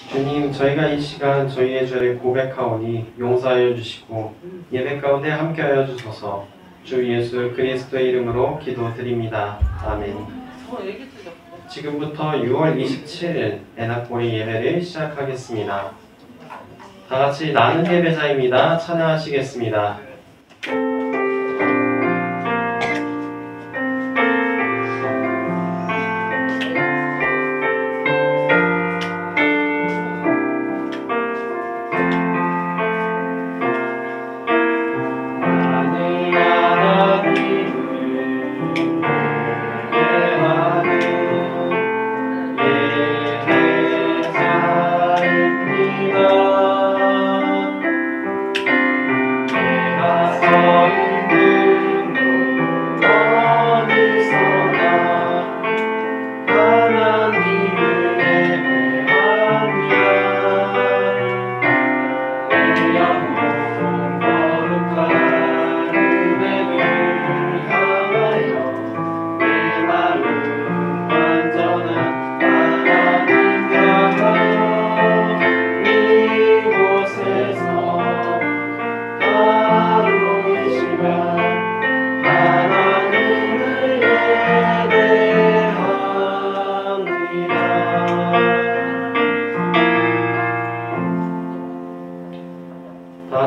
주님, 저희가 이 시간 저희의 죄를 고백하오니 용서하여 주시고 예배 가운데 함께하여 주소서. 주 예수 그리스도의 이름으로 기도드립니다. 아멘. 지금부터 6월 27일 애낙보리 예배를 시작하겠습니다. 다같이 나는 예배자입니다. 찬양하시겠습니다.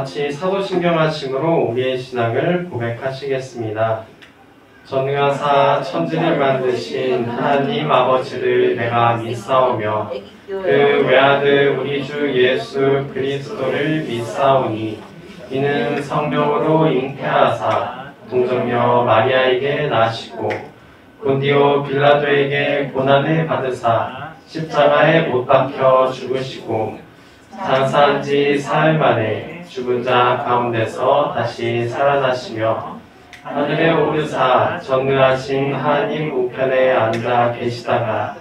다같이 사도신경하심으로 우리의 신앙을 고백하시겠습니다. 전능하사 천지를 만드신 하나님 아버지를 내가 믿사오며 그 외아들 우리 주 예수 그리스도를 믿사오니 이는 성령으로 잉태하사 동정녀 마리아에게 나시고 본디오 빌라도에게 고난을 받으사 십자가에 못 박혀 죽으시고 장사한 지 사흘 만에 죽은 자 가운데서 다시 살아나시며 하늘에 오르사 전능하신 하나님 우편에 앉아 계시다가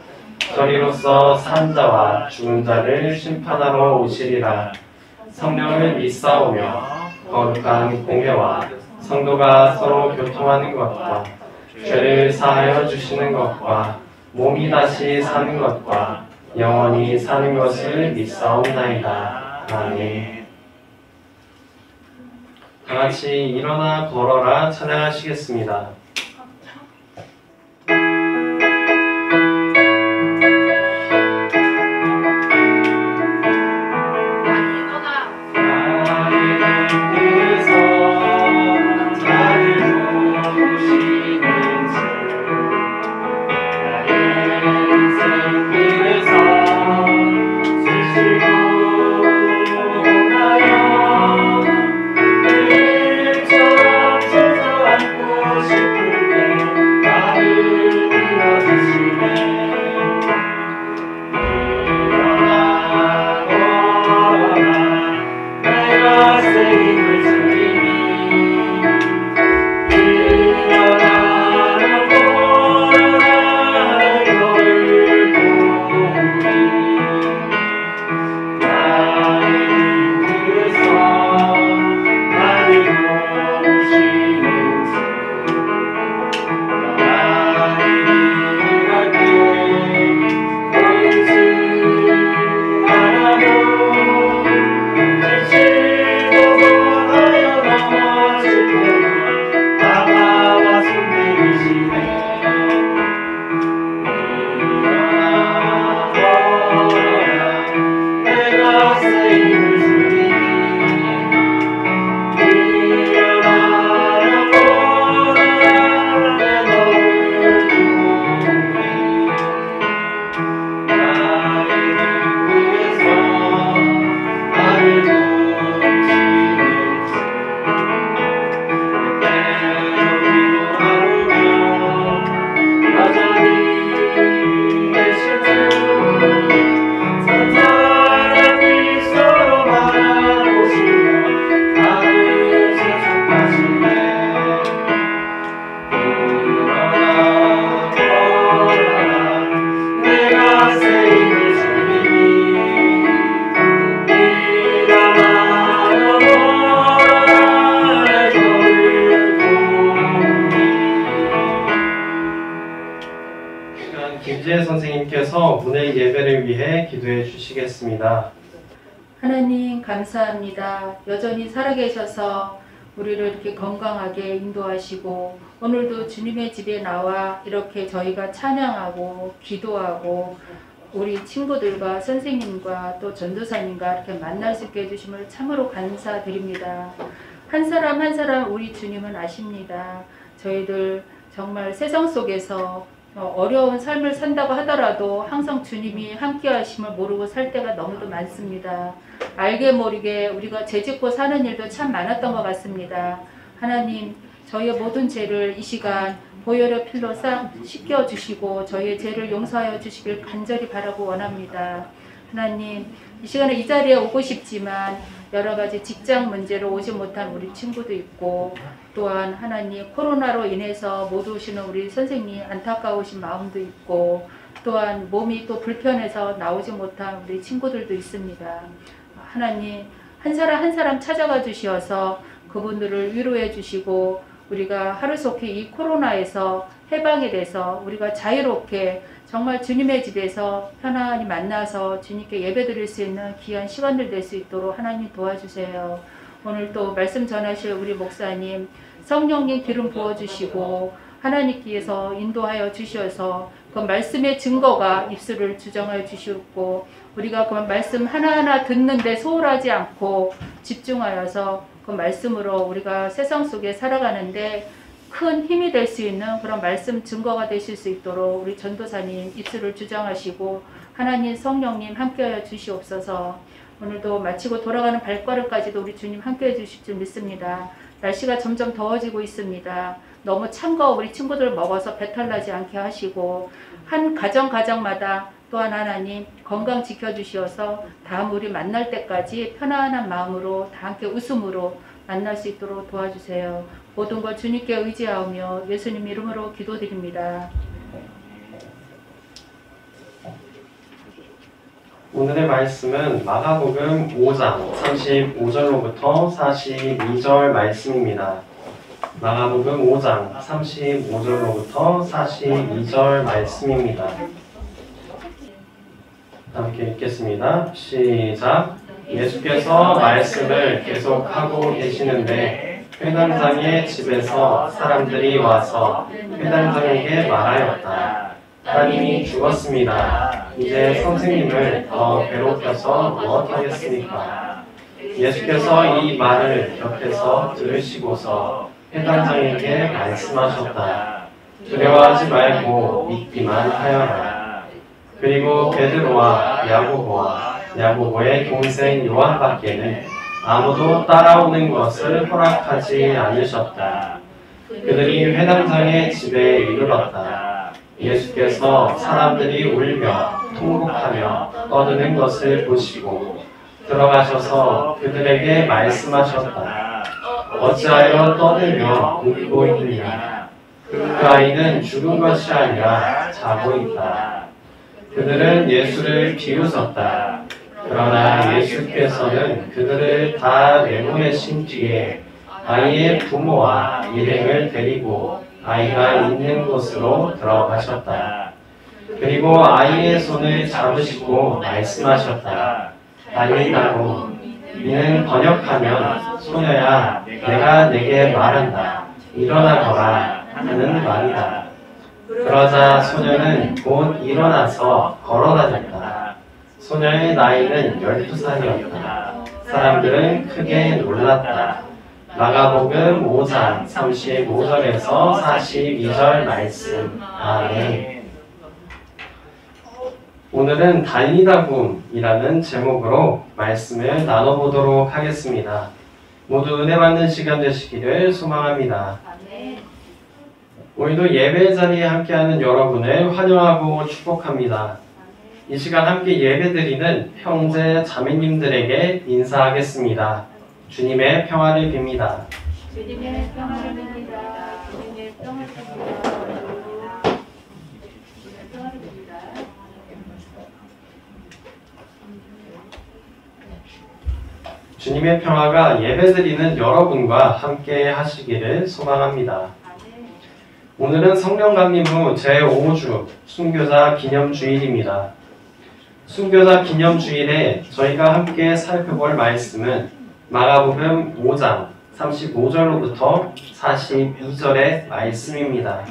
저리로서 산 자와 죽은 자를 심판하러 오시리라. 성령을 믿사오며 거룩한 공회와 성도가 서로 교통하는 것과 죄를 사하여 주시는 것과 몸이 다시 사는 것과 영원히 사는 것을 믿사옵나이다. 아멘. 다같이 일어나 걸어라 찬양하시겠습니다. 싶어 선생님께서 오늘 예배를 위해 기도해 주시겠습니다. 하나님 감사합니다. 여전히 살아계셔서 우리를 이렇게 건강하게 인도하시고 오늘도 주님의 집에 나와 이렇게 저희가 찬양하고 기도하고 우리 친구들과 선생님과 또 전도사님과 이렇게 만날 수 있게 해주심을 참으로 감사드립니다. 한 사람 한 사람 우리 주님은 아십니다. 저희들 정말 세상 속에서 어려운 삶을 산다고 하더라도 항상 주님이 함께 하심을 모르고 살 때가 너무도 많습니다. 알게 모르게 우리가 죄짓고 사는 일도 참 많았던 것 같습니다. 하나님, 저희의 모든 죄를 이 시간 보혈의 피로 싹 씻겨주시고 저희의 죄를 용서하여 주시길 간절히 바라고 원합니다. 하나님, 이 시간에 이 자리에 오고 싶지만 여러 가지 직장 문제로 오지 못한 우리 친구도 있고 또한 하나님 코로나로 인해서 못 오시는 우리 선생님 안타까우신 마음도 있고 또한 몸이 또 불편해서 나오지 못한 우리 친구들도 있습니다. 하나님 한 사람 한 사람 찾아가 주시어서 그분들을 위로해 주시고 우리가 하루속히 이 코로나에서 해방이 돼서 우리가 자유롭게 정말 주님의 집에서 편안히 만나서 주님께 예배드릴 수 있는 귀한 시간들 될 수 있도록 하나님 도와주세요. 오늘 또 말씀 전하실 우리 목사님 성령님 기름 부어주시고 하나님께서 인도하여 주셔서 그 말씀의 증거가 입술을 주정하여 주시고 우리가 그 말씀 하나하나 듣는데 소홀하지 않고 집중하여서 그 말씀으로 우리가 세상 속에 살아가는데 큰 힘이 될 수 있는 그런 말씀 증거가 되실 수 있도록 우리 전도사님 입술을 주정하시고 하나님 성령님 함께하여 주시옵소서. 오늘도 마치고 돌아가는 발걸음까지도 우리 주님 함께해 주실 줄 믿습니다. 날씨가 점점 더워지고 있습니다. 너무 찬 거 우리 친구들 먹어서 배탈 나지 않게 하시고 한 가정마다 또한 하나님 건강 지켜주시어서 다음 우리 만날 때까지 편안한 마음으로 다 함께 웃음으로 만날 수 있도록 도와주세요. 모든 걸 주님께 의지하며 예수님 이름으로 기도드립니다. 오늘의 말씀은 마가복음 5장 35절로부터 42절 말씀입니다. 마가복음 5장 35절로부터 42절 말씀입니다. 함께 읽겠습니다. 시작. 예수께서 말씀을 계속하고 계시는데 회당장의 집에서 사람들이 와서 회당장에게 말하였다. 따님이 죽었습니다. 이제 선생님을 더 괴롭혀서 무엇하겠습니까? 예수께서 이 말을 곁에서 들으시고서 회당장에게 말씀하셨다. 두려워하지 말고 믿기만 하여라. 그리고 베드로와 야고보의 동생 요한밖에는 아무도 따라오는 것을 허락하지 않으셨다. 그들이 회당장의 집에 이르렀다. 예수께서 사람들이 울며 통곡하며 떠드는 것을 보시고 들어가셔서 그들에게 말씀하셨다. 어찌하여 떠들며 울고 있느냐? 그 아이는 죽은 것이 아니라 자고 있다. 그들은 예수를 비웃었다. 그러나 예수께서는 그들을 다 내보내신 뒤에 아이의 부모와 일행을 데리고 아이가 있는 곳으로 들어가셨다. 그리고 아이의 손을 잡으시고 말씀하셨다. 달리다고 이는 번역하면 소녀야 내가 내게 말한다. 일어나거라 하는 말이다. 그러자 소녀는 곧 일어나서 걸어다녔다. 소녀의 나이는 12살이었다. 사람들은 크게 놀랐다. 마가복음 5장 35절에서 42절 말씀. 아멘. 오늘은 달리다굼이라는 제목으로 말씀을 나눠보도록 하겠습니다. 모두 은혜 받는 시간 되시기를 소망합니다. 오늘도 예배 자리에 함께하는 여러분을 환영하고 축복합니다. 이 시간 함께 예배드리는 형제 자매님들에게 인사하겠습니다. 주님의 평화를 빕니다. 주님의 평화를 빕니다. 주님의 평화를 빕니다. 주님의 평화가 예배드리는 여러분과 함께 하시기를 소망합니다. 오늘은 성령 강림 후 제5주 순교자 기념주일입니다. 순교자 기념주일에 저희가 함께 살펴볼 말씀은 마가복음 5장 35절로부터 42절의 말씀입니다.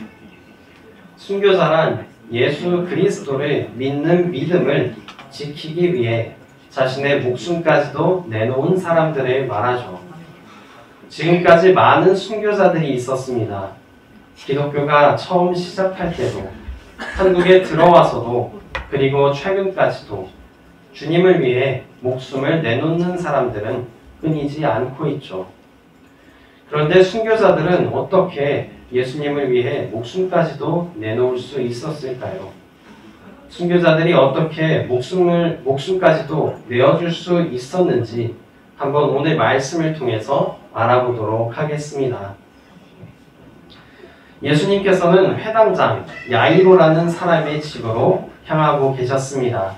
순교자란 예수 그리스도를 믿는 믿음을 지키기 위해 자신의 목숨까지도 내놓은 사람들을 말하죠. 지금까지 많은 순교자들이 있었습니다. 기독교가 처음 시작할 때도, 한국에 들어와서도, 그리고 최근까지도 주님을 위해 목숨을 내놓는 사람들은 끊이지 않고 있죠. 그런데 순교자들은 어떻게 예수님을 위해 목숨까지도 내놓을 수 있었을까요? 순교자들이 어떻게 목숨까지도 내어줄 수 있었는지 한번 오늘 말씀을 통해서 알아보도록 하겠습니다. 예수님께서는 회당장 야이로라는 사람의 집으로 향하고 계셨습니다.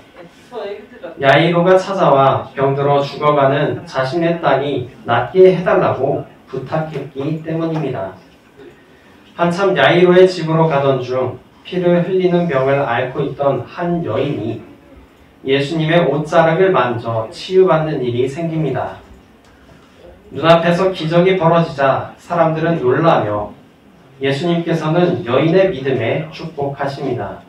야이로가 찾아와 병들어 죽어가는 자신의 딸이 낫게 해달라고 부탁했기 때문입니다. 한참 야이로의 집으로 가던 중 피를 흘리는 병을 앓고 있던 한 여인이 예수님의 옷자락을 만져 치유받는 일이 생깁니다. 눈앞에서 기적이 벌어지자 사람들은 놀라며 예수님께서는 여인의 믿음에 축복하십니다.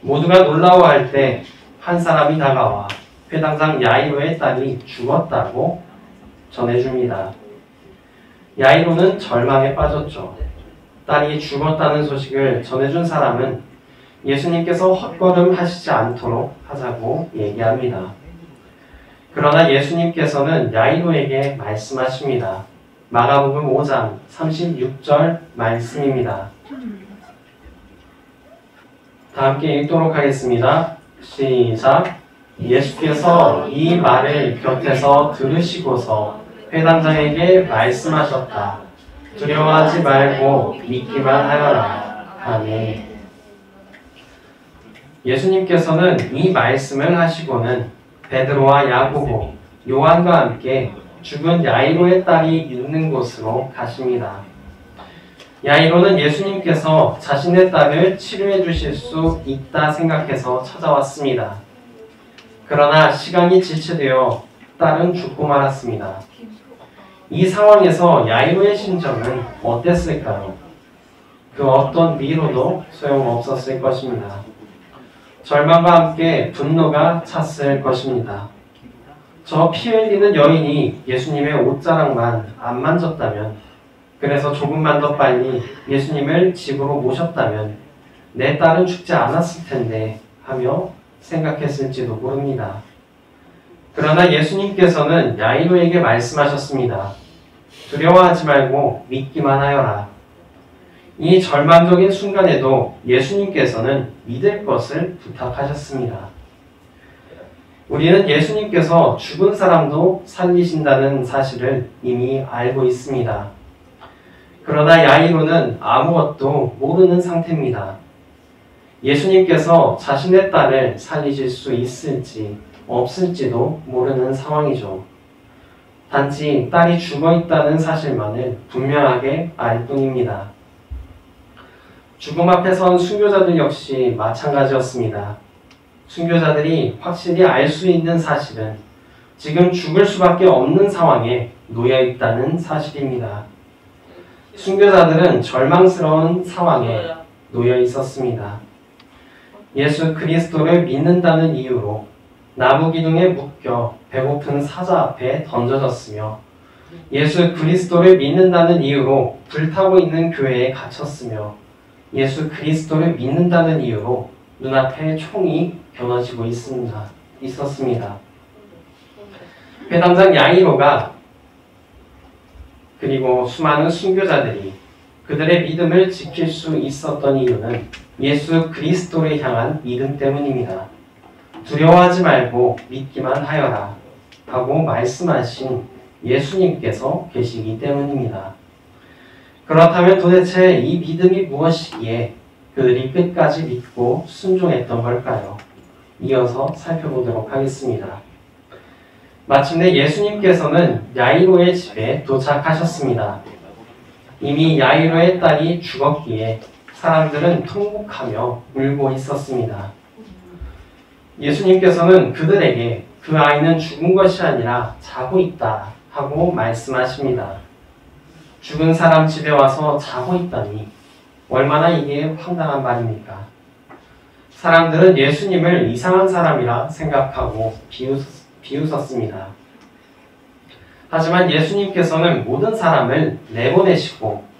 모두가 놀라워할 때 한 사람이 다가와 회당장 야이로의 딸이 죽었다고 전해줍니다. 야이로는 절망에 빠졌죠. 딸이 죽었다는 소식을 전해준 사람은 예수님께서 헛걸음 하시지 않도록 하자고 얘기합니다. 그러나 예수님께서는 야이로에게 말씀하십니다. 마가복음 5장 36절 말씀입니다. 다 함께 읽도록 하겠습니다. 시작. 예수께서 이 말을 곁에서 들으시고서 회당장에게 말씀하셨다. 두려워하지 말고 믿기만 하여라. 아멘. 예수님께서는 이 말씀을 하시고는 베드로와 야고보, 요한과 함께 죽은 야이로의 딸이 있는 곳으로 가십니다. 야이로는 예수님께서 자신의 딸을 치료해 주실 수 있다 생각해서 찾아왔습니다. 그러나 시간이 지체되어 딸은 죽고 말았습니다. 이 상황에서 야이로의 심정은 어땠을까요? 그 어떤 위로도 소용없었을 것입니다. 절망과 함께 분노가 찼을 것입니다. 저 피 흘리는 여인이 예수님의 옷자락만 안 만졌다면, 그래서 조금만 더 빨리 예수님을 집으로 모셨다면 내 딸은 죽지 않았을 텐데 하며 생각했을지도 모릅니다. 그러나 예수님께서는 야이로에게 말씀하셨습니다. 두려워하지 말고 믿기만 하여라. 이 절망적인 순간에도 예수님께서는 믿을 것을 부탁하셨습니다. 우리는 예수님께서 죽은 사람도 살리신다는 사실을 이미 알고 있습니다. 그러나 야이로는 아무것도 모르는 상태입니다. 예수님께서 자신의 딸을 살리실 수 있을지 없을지도 모르는 상황이죠. 단지 딸이 죽어 있다는 사실만을 분명하게 알 뿐입니다. 죽음 앞에 선 순교자들 역시 마찬가지였습니다. 순교자들이 확실히 알 수 있는 사실은 지금 죽을 수밖에 없는 상황에 놓여 있다는 사실입니다. 순교자들은 절망스러운 상황에 놓여 있었습니다. 예수 그리스도를 믿는다는 이유로 나무 기둥에 묶여 배고픈 사자 앞에 던져졌으며, 예수 그리스도를 믿는다는 이유로 불타고 있는 교회에 갇혔으며, 예수 그리스도를 믿는다는 이유로 눈앞에 총이 겨눠지고 있었습니다. 회당장 야이로가 그리고 수많은 순교자들이 그들의 믿음을 지킬 수 있었던 이유는 예수 그리스도를 향한 믿음 때문입니다. 두려워하지 말고 믿기만 하여라 하고 말씀하신 예수님께서 계시기 때문입니다. 그렇다면 도대체 이 믿음이 무엇이기에 그들이 끝까지 믿고 순종했던 걸까요? 이어서 살펴보도록 하겠습니다. 마침내 예수님께서는 야이로의 집에 도착하셨습니다. 이미 야이로의 딸이 죽었기에 사람들은 통곡하며 울고 있었습니다. 예수님께서는 그들에게 그 아이는 죽은 것이 아니라 자고 있다 하고 말씀하십니다. 죽은 사람 집에 와서 자고 있다니 얼마나 이게 황당한 말입니까? 사람들은 예수님을 이상한 사람이라 생각하고 비웃었습니다. 하지만 예수님께서는 모든 사람을 내보내시고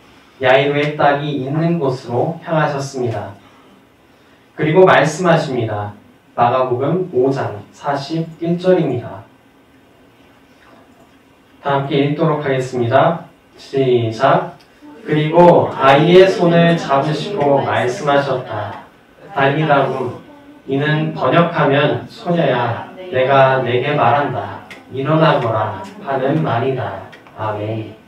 야이로의 딸이 있는 곳으로 향하셨습니다. 그리고 말씀하십니다. 마가복음 5장 41절입니다. 다 함께 읽도록 하겠습니다. 시작. 그리고 아이의 손을 잡으시고 말씀하셨다. 달리다고 이는 번역하면 소녀야 내가 내게 말한다. 일어나거라 하는 말이다. 아멘.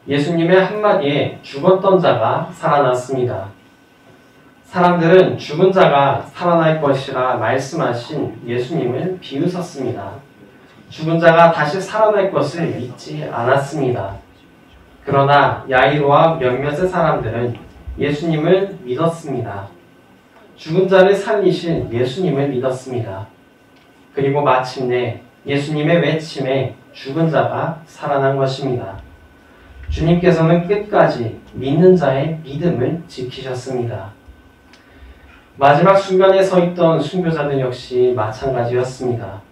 예수님의 한마디에 죽었던 자가 살아났습니다. 사람들은 죽은 자가 살아날 것이라 말씀하신 예수님을 비웃었습니다. 죽은 자가 다시 살아날 것을 믿지 않았습니다. 그러나 야이로와 몇몇의 사람들은 예수님을 믿었습니다. 죽은 자를 살리실 예수님을 믿었습니다. 그리고 마침내 예수님의 외침에 죽은 자가 살아난 것입니다. 주님께서는 끝까지 믿는 자의 믿음을 지키셨습니다. 마지막 순간에 서 있던 순교자들 역시 마찬가지였습니다.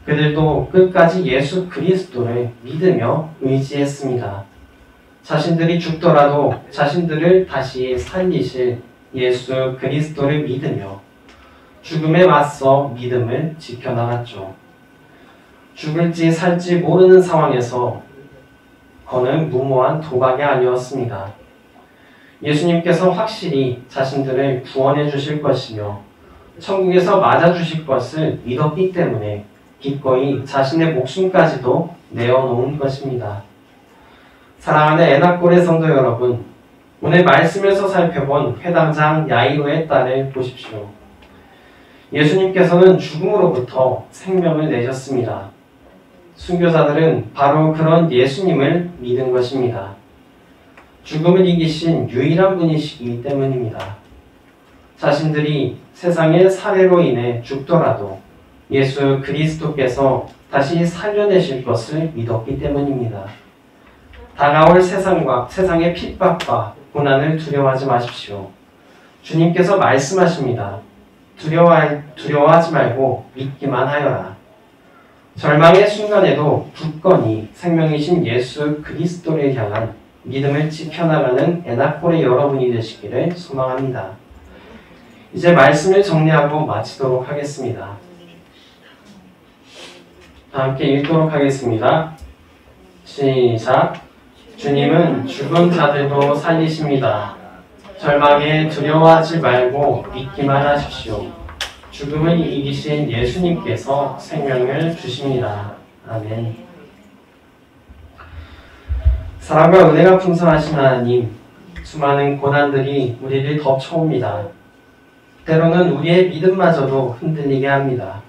그들도 끝까지 예수 그리스도를 믿으며 의지했습니다. 자신들이 죽더라도 자신들을 다시 살리실 예수 그리스도를 믿으며 죽음에 맞서 믿음을 지켜나갔죠. 죽을지 살지 모르는 상황에서 그는 무모한 도박이 아니었습니다. 예수님께서 확실히 자신들을 구원해 주실 것이며 천국에서 맞아 주실 것을 믿었기 때문에 기꺼이 자신의 목숨까지도 내어놓은 것입니다. 사랑하는 애나골의 성도 여러분, 오늘 말씀에서 살펴본 회당장 야이로의 딸을 보십시오. 예수님께서는 죽음으로부터 생명을 내셨습니다. 순교자들은 바로 그런 예수님을 믿은 것입니다. 죽음을 이기신 유일한 분이시기 때문입니다. 자신들이 세상의 사례로 인해 죽더라도 예수 그리스도께서 다시 살려내실 것을 믿었기 때문입니다. 다가올 세상의 핍박과 고난을 두려워하지 마십시오. 주님께서 말씀하십니다. 두려워하지 말고 믿기만 하여라. 절망의 순간에도 굳건히 생명이신 예수 그리스도를 향한 믿음을 지켜나가는 애나골의 여러분이 되시기를 소망합니다. 이제 말씀을 정리하고 마치도록 하겠습니다. 함께 읽도록 하겠습니다. 시작. 주님은 죽은 자들도 살리십니다. 절망에 두려워하지 말고 믿기만 하십시오. 죽음을 이기신 예수님께서 생명을 주십니다. 아멘. 사랑과 은혜가 풍성하신 하나님, 수많은 고난들이 우리를 덮쳐옵니다. 때로는 우리의 믿음마저도 흔들리게 합니다.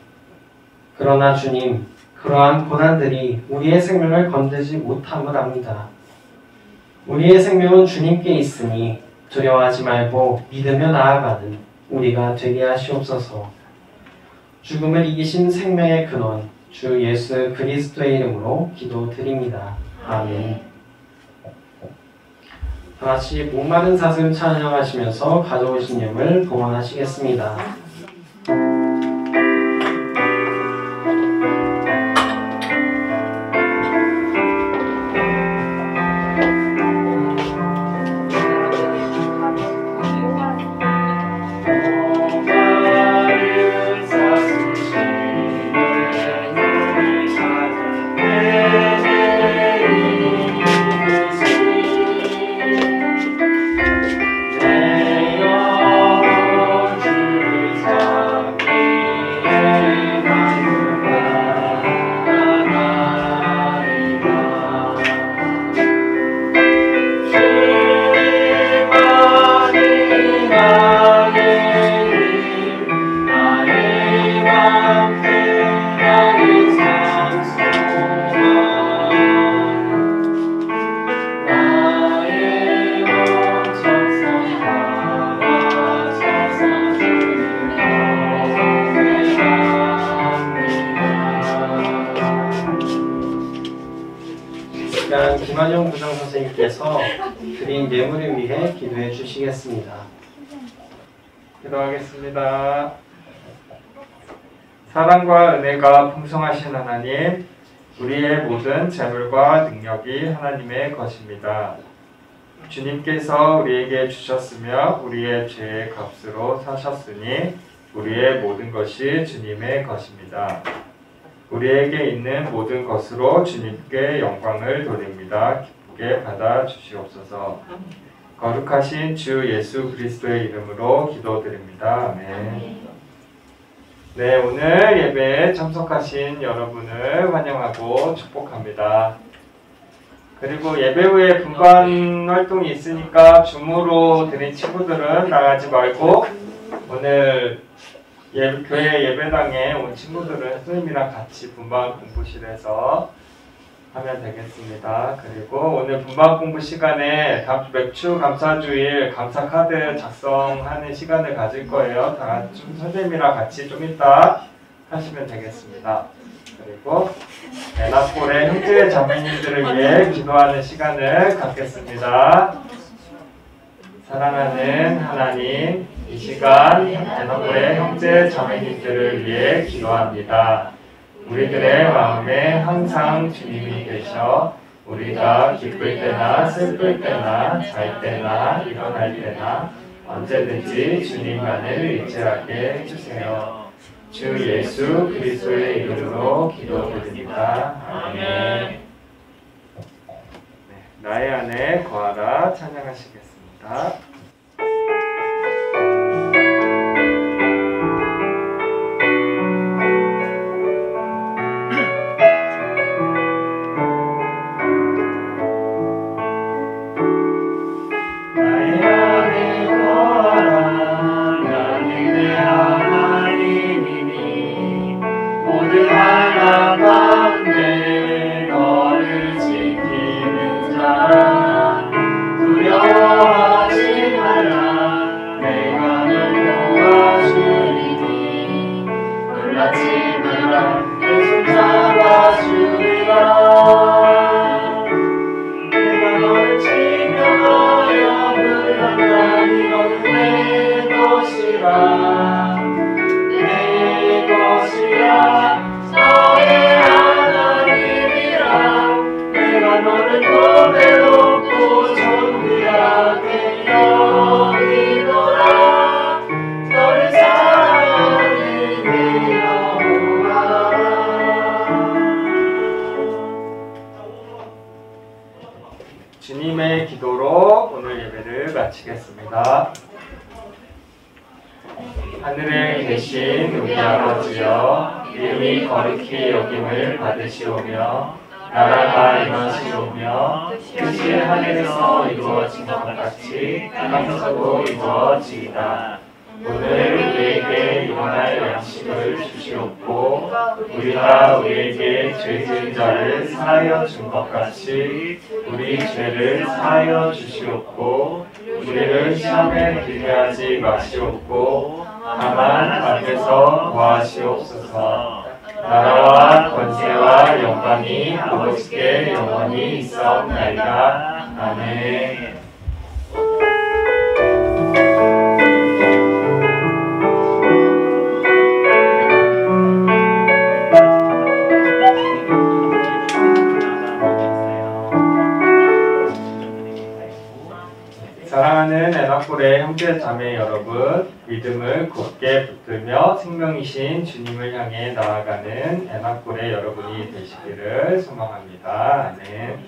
그러나 주님, 그러한 고난들이 우리의 생명을 건드지 못함을 압니다. 우리의 생명은 주님께 있으니 두려워하지 말고 믿으며 나아가는 우리가 되게 하시옵소서. 죽음을 이기신 생명의 근원, 주 예수 그리스도의 이름으로 기도드립니다. 아멘. 다같이 목마른 사슴 찬양하시면서 가져오신 예물 봉헌하시겠습니다. 이수정 선생님께서 드린 예물을 위해 기도해 주시겠습니다. 기도하겠습니다. 사랑과 은혜가 풍성하신 하나님, 우리의 모든 재물과 능력이 하나님의 것입니다. 주님께서 우리에게 주셨으며 우리의 죄의 값으로 사셨으니 우리의 모든 것이 주님의 것입니다. 우리에게 있는 모든 것으로 주님께 영광을 돌립니다. 기쁘게 받아 주시옵소서. 거룩하신 주 예수 그리스도의 이름으로 기도드립니다. 아멘. 네, 오늘 예배에 참석하신 여러분을 환영하고 축복합니다. 그리고 예배 후에 분반 활동이 있으니까 줌으로 드린 친구들은 나가지 말고 오늘 교회 예배당에 온 친구들은 선생님이랑 같이 분반 공부실에서 하면 되겠습니다. 그리고 오늘 분반 공부 시간에 맥주 감사주일 감사 카드 작성하는 시간을 가질 거예요. 다 같이 선생님이랑 같이 좀 이따 하시면 되겠습니다. 그리고 에나폴의 형제 자매님들을 위해 기도하는 시간을 갖겠습니다. 사랑하는 하나님, 이 시간 에나폴의 형제 자매님들을 위해 기도합니다. 우리들의 마음에 항상 주님이 계셔 우리가 기쁠 때나 슬플 때나 잘 때나 일어날 때나 언제든지 주님만을 의지하게 해주세요. 주 예수 그리스도의 이름으로 기도드립니다. 아멘. 네, 나의 안에 거하라 찬양하시겠습니다. 주님의 기도로 오늘 예배를 마치겠습니다. 하늘에 계신 우리 아버지여, 이름이 거룩히 여김을 받으시오며 나라가 임하시오며 뜻이 하늘에서 이루어진 것 같이 땅에서도 이루어지이다. 오늘 우리에게 일어날 양식을 주시옵고 우리가 우리에게 죄 지은 자를 사하여 준 것 같이 우리 죄를 사하여 주시옵고 우리를 시험에 들게 하지 마시옵고 다만 앞에서 구하시옵소서. 나라와 권세와 영광이 아버지께 영원히 있사옵나이다. 아멘. 사랑하는 에나폴의 형제 자매 여러분, 믿음을 굳게 붙들며 생명이신 주님을 향해 나아가는 에나폴의 여러분이 되시기를 소망합니다. 아멘.